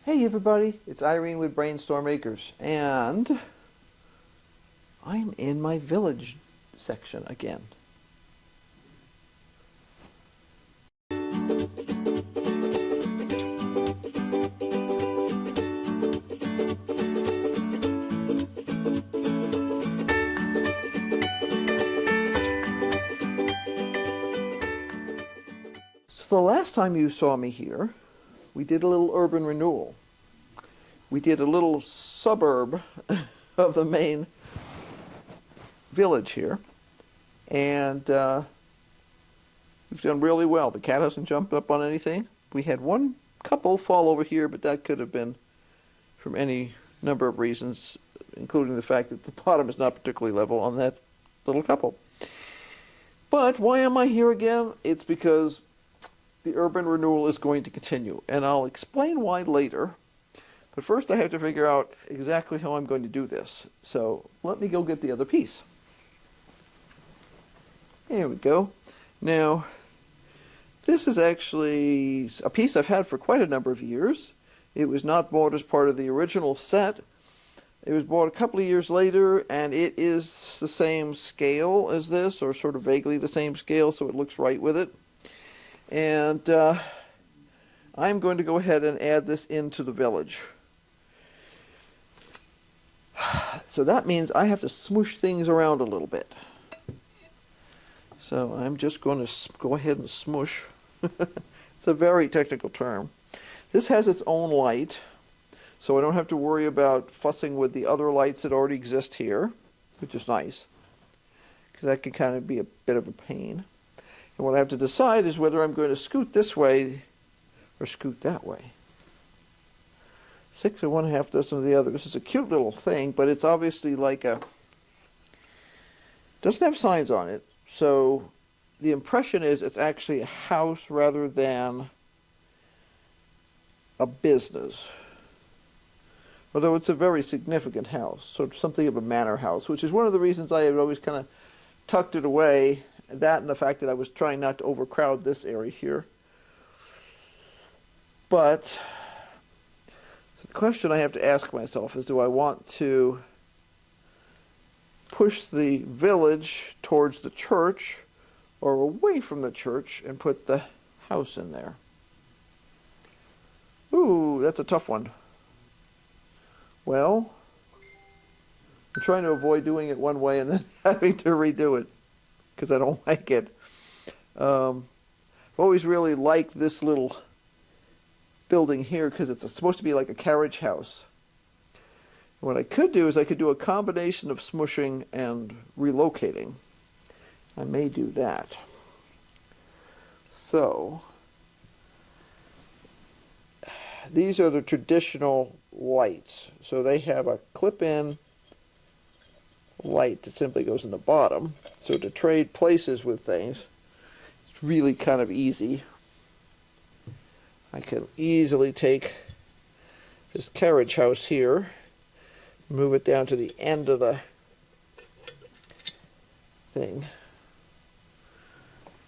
Hey everybody, it's Irene with BrainStormAcres, and I'm in my village section again. So the last time you saw me here, we did a little urban renewal. We did a little suburb of the main village here, and we've done really well. The cat hasn't jumped up on anything. We had one couple fall over here, but that could have been from any number of reasons, including the fact that the bottom is not particularly level on that little couple. But why am I here again? It's because the urban renewal is going to continue, and I'll explain why later. But first I have to figure out exactly how I'm going to do this. So let me go get the other piece. Here we go. Now, this is actually a piece I've had for quite a number of years. It was not bought as part of the original set. It was bought a couple of years later, and it is the same scale as this, or sort of vaguely the same scale, so it looks right with it. And I'm going to go ahead and add this into the village. So that means I have to smoosh things around a little bit. So I'm just going to go ahead and smoosh. It's a very technical term. This has its own light, so I don't have to worry about fussing with the other lights that already exist here, which is nice, because that can kind of be a bit of a pain. And what I have to decide is whether I'm going to scoot this way or scoot that way. 6 of one, half dozen of the other. This is a cute little thing, but it's obviously like a, doesn't have signs on it, so the impression is it's actually a house rather than a business. Although it's a very significant house, sort of something of a manor house, which is one of the reasons I had always kind of tucked it away, that and the fact that I was trying not to overcrowd this area here. But the question I have to ask myself is, do I want to push the village towards the church or away from the church and put the house in there? Ooh, that's a tough one. Well, I'm trying to avoid doing it one way and then having to redo it because I don't like it. I've always really liked this little building here because it's supposed to be like a carriage house. What I could do is I could do a combination of smushing and relocating. I may do that. So these are the traditional lights. So they have a clip-in light that simply goes in the bottom. So to trade places with things, it's really kind of easy. I can easily take this carriage house here, move it down to the end of the thing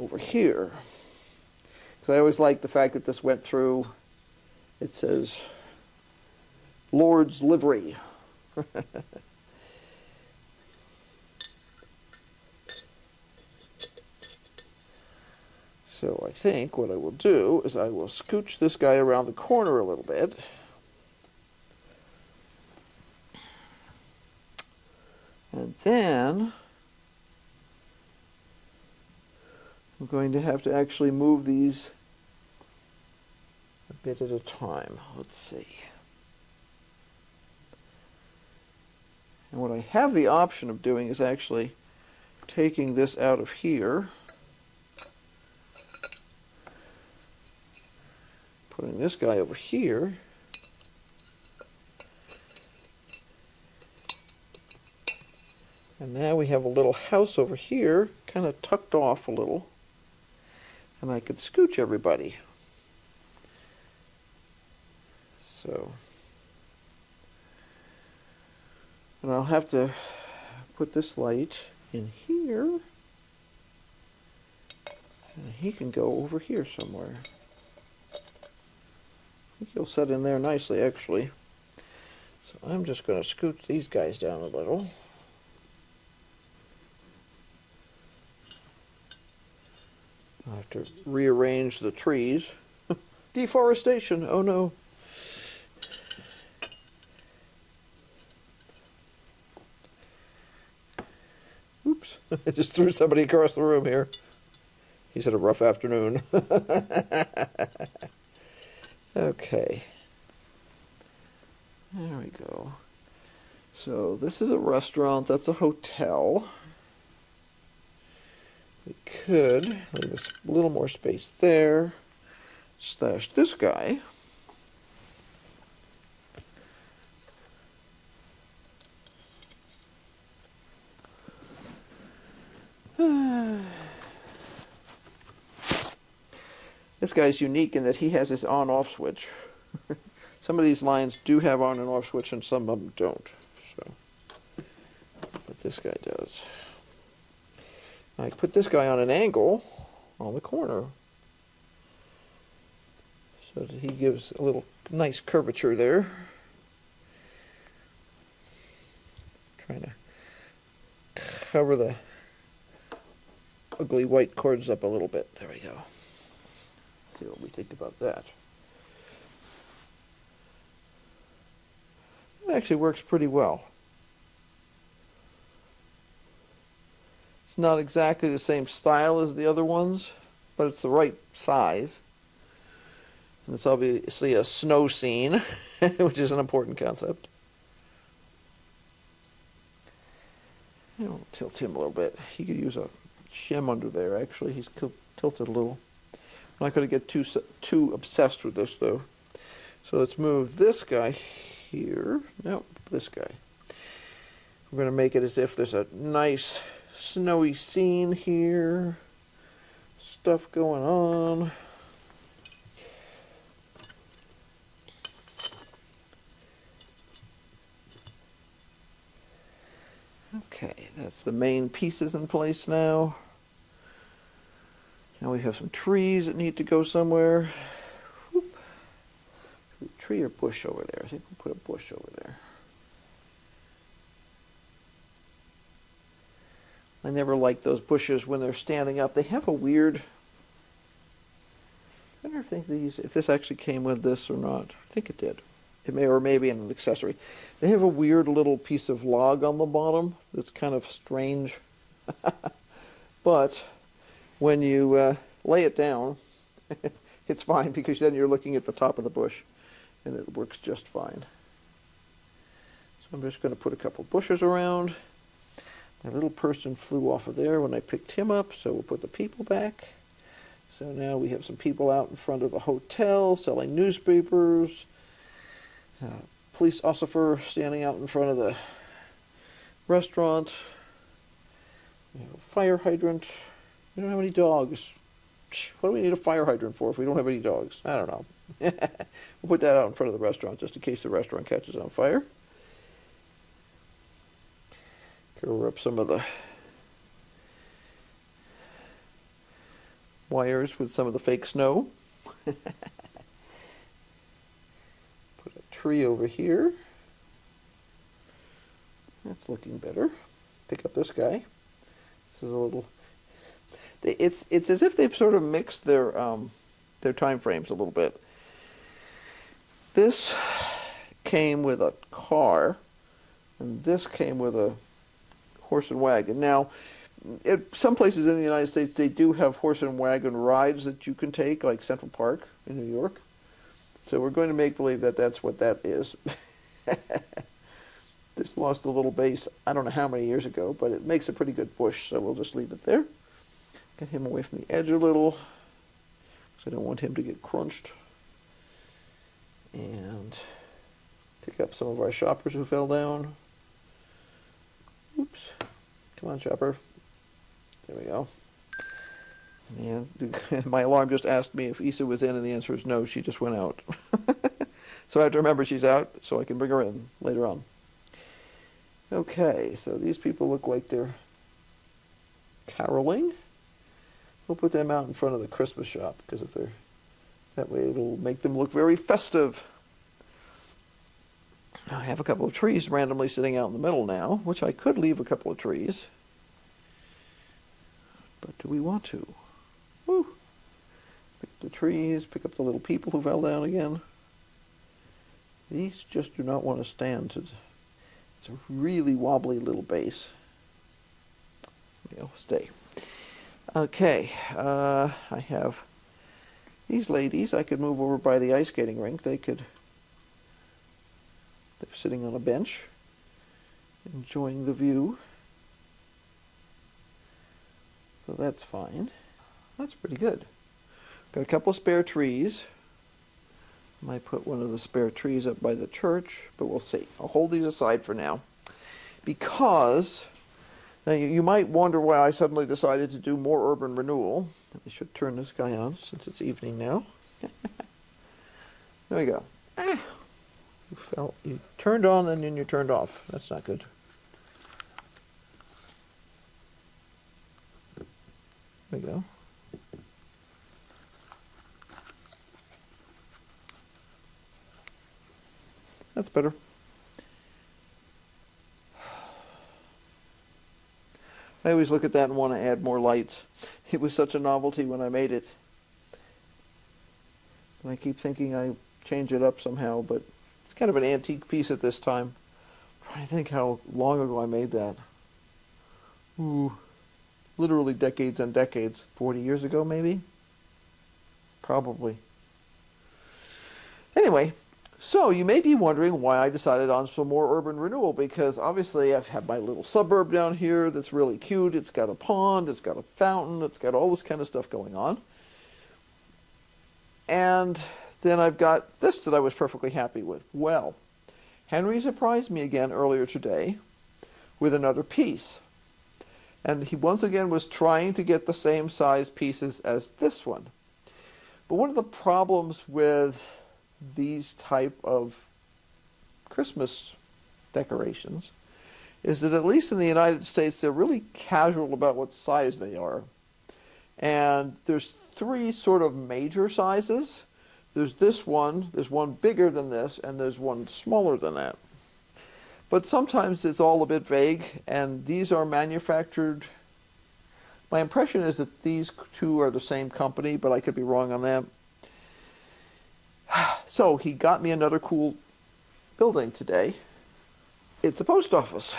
over here. Because I always like the fact that this went through, it says Lord's livery. So I think what I will do is I will scooch this guy around the corner a little bit. And then I'm going to have to actually move these a bit at a time. Let's see. And what I have the option of doing is actually taking this out of here, putting this guy over here, and now we have a little house over here, kind of tucked off a little, and I could scooch everybody. So, and I'll have to put this light in here, and he can go over here somewhere. think he'll set in there nicely, actually. So I'm just going to scoot these guys down a little. I have to rearrange the trees. Deforestation, oh no. Oops, I just threw somebody across the room here. He's had a rough afternoon. Okay. There we go. So this is a restaurant, that's a hotel. We could leave a little more space there. Stash this guy. This guy's unique in that he has his on-off switch. Some of these lines do have on and off switch and some of them don't. So, but this guy does. I put this guy on an angle on the corner so that he gives a little nice curvature there. Trying to cover the ugly white cords up a little bit. There we go. Let's see what we think about that. It actually works pretty well. It's not exactly the same style as the other ones, but it's the right size. And it's obviously a snow scene, which is an important concept. I'll tilt him a little bit. He could use a shim under there, actually. He's tilted a little. I'm not going to get too obsessed with this, though. So let's move this guy here. Nope, this guy. We're going to make it as if there's a nice snowy scene here. Stuff going on. Okay, that's the main pieces in place now. Now we have some trees that need to go somewhere. Whoop. Tree or bush over there? I think we'll put a bush over there. I never like those bushes when they're standing up. They have a weird... I wonder if this actually came with this or not. I think it did. It may or may be an accessory. They have a weird little piece of log on the bottom that's kind of strange. But when you lay it down, it's fine because then you're looking at the top of the bush and it works just fine. So I'm just going to put a couple bushes around. My little person flew off of there when I picked him up, so we'll put the people back. So now we have some people out in front of the hotel selling newspapers. Police officer standing out in front of the restaurant. We have a fire hydrant. We don't have any dogs. What do we need a fire hydrant for if we don't have any dogs? I don't know. We'll put that out in front of the restaurant just in case the restaurant catches on fire. Cover up some of the wires with some of the fake snow. Put a tree over here. That's looking better. Pick up this guy. This is a little... It's as if they've sort of mixed their time frames a little bit. This came with a car, and this came with a horse and wagon. Now, some places in the United States, they do have horse and wagon rides that you can take, like Central Park in New York. So we're going to make believe that that's what that is. This lost a little base, I don't know how many years ago, but it makes a pretty good bush, so we'll just leave it there. Get him away from the edge a little, because I don't want him to get crunched. And pick up some of our shoppers who fell down. Oops. Come on, chopper. There we go. And my alarm just asked me if Issa was in, and the answer is no, she just went out. So I have to remember she's out, so I can bring her in later on. Okay, so these people look like they're caroling. We'll put them out in front of the Christmas shop, because if they're That way it'll make them look very festive. I have a couple of trees randomly sitting out in the middle now, which I could leave a couple of trees. But do we want to? Woo! Pick up the trees, pick up the little people who fell down again. These just do not want to stand. It's a really wobbly little base. Stay. Okay, I have these ladies. I could move over by the ice skating rink. They're sitting on a bench, enjoying the view. So that's fine. That's pretty good. Got a couple of spare trees. Might put one of the spare trees up by the church, but we'll see. I'll hold these aside for now. Because, now you might wonder why I suddenly decided to do more urban renewal. I should turn this guy on since it's evening now. There we go. You turned on and then you turned off. That's not good. There we go. That's better. I always look at that and want to add more lights. It was such a novelty when I made it. And I keep thinking I change it up somehow, but it's kind of an antique piece at this time. I'm trying to think how long ago I made that. Ooh, literally decades and decades. 40 years ago, maybe? Probably. Anyway, so you may be wondering why I decided on some more urban renewal, because obviously I've had my little suburb down here that's really cute. It's got a pond, it's got a fountain, it's got all this kind of stuff going on. And then I've got this that I was perfectly happy with. Well, Henry surprised me again earlier today with another piece. And he once again was trying to get the same size pieces as this one. But one of the problems with these type of Christmas decorations is that at least in the United States they're really casual about what size they are. And there's three sort of major sizes. There's this one, there's one bigger than this, and there's one smaller than that. But sometimes it's all a bit vague, and these are manufactured. My impression is that these two are the same company, but I could be wrong on that. So he got me another cool building today. It's a post office.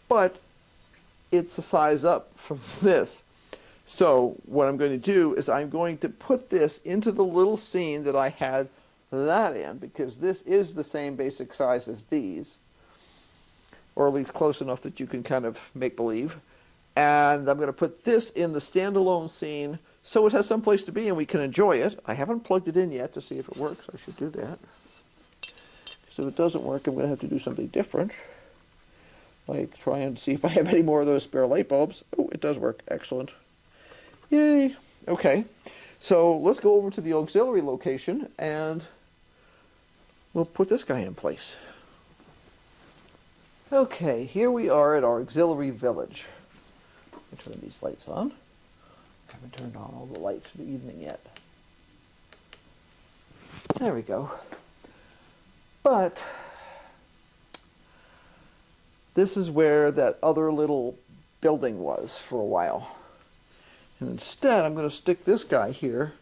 But it's a size up from this. So what I'm going to do is I'm going to put this into the little scene that I had that in, because this is the same basic size as these, or at least close enough that you can kind of make believe. And I'm going to put this in the standalone scene so it has some place to be and we can enjoy it. I haven't plugged it in yet to see if it works. I should do that. So if it doesn't work, I'm going to have to do something different. Like try and see if I have any more of those spare light bulbs. Oh, it does work. Excellent. Yay. Okay. So let's go over to the auxiliary location and we'll put this guy in place. Okay, here we are at our auxiliary village. Let me turn these lights on. I haven't turned on all the lights for the evening yet. There we go. But this is where that other little building was for a while. And instead, I'm going to stick this guy here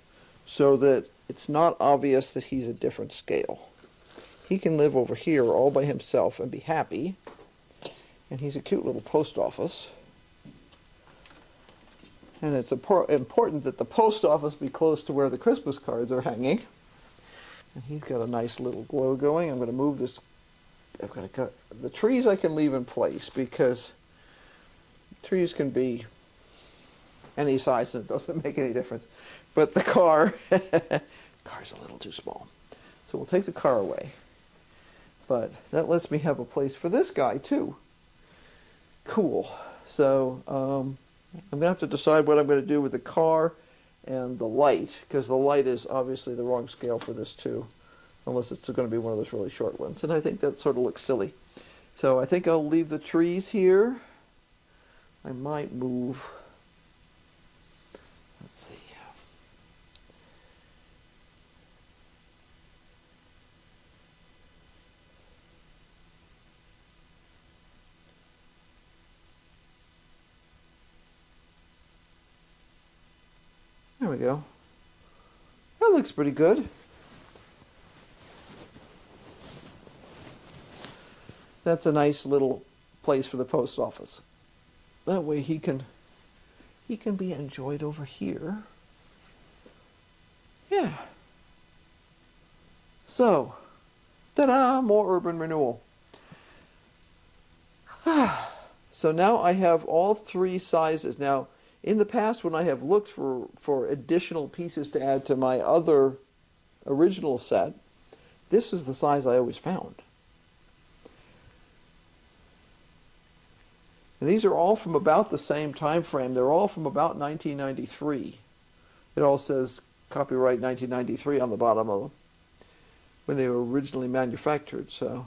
so that it's not obvious that he's a different scale. He can live over here all by himself and be happy. And he's a cute little post office. And it's important that the post office be close to where the Christmas cards are hanging. And he's got a nice little glow going. I'm going to move this. I've got to cut the trees. I can leave in place because trees can be any size and it doesn't make any difference. But the car's a little too small. So we'll take the car away. But that lets me have a place for this guy too. Cool. So I'm going to have to decide what I'm going to do with the car and the light, because the light is obviously the wrong scale for this too, unless it's going to be one of those really short ones. And I think that sort of looks silly. So I think I'll leave the trees here. I might move, let's see, we go. That looks pretty good. That's a nice little place for the post office. That way he can be enjoyed over here. Yeah. So, ta-da, more urban renewal. So now I have all three sizes. Now, in the past when I have looked for additional pieces to add to my other original set, this is the size I always found. And these are all from about the same time frame. They're all from about 1993. It all says copyright 1993 on the bottom of them, when they were originally manufactured. So,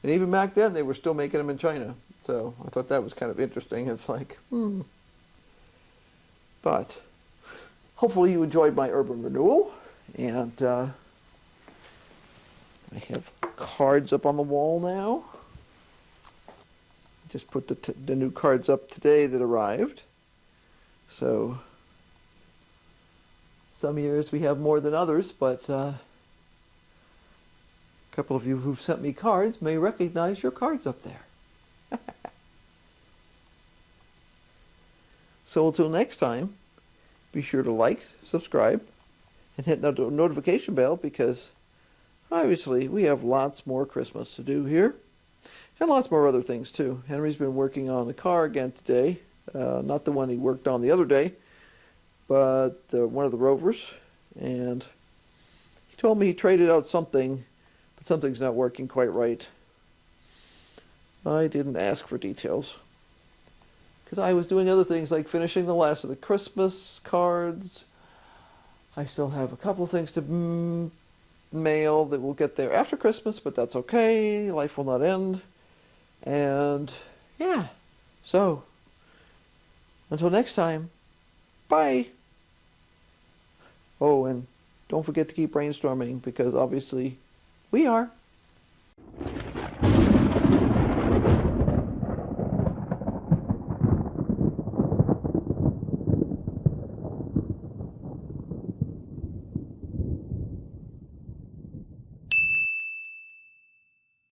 and even back then they were still making them in China. So I thought that was kind of interesting. It's like, But hopefully you enjoyed my urban renewal. And I have cards up on the wall now. Just put the new cards up today that arrived. So some years we have more than others, but a couple of you who've sent me cards may recognize your cards up there. So until next time, be sure to like, subscribe, and hit the notification bell, because obviously we have lots more Christmas to do here. And lots more other things too. Henry's been working on the car again today. Not the one he worked on the other day, but one of the Rovers. And he told me he traded out something, but something's not working quite right. I didn't ask for details, because I was doing other things like finishing the last of the Christmas cards. I still have a couple of things to mail that will get there after Christmas, but that's okay. Life will not end. And yeah, so until next time, bye. Oh, and don't forget to keep brainstorming, because obviously we are.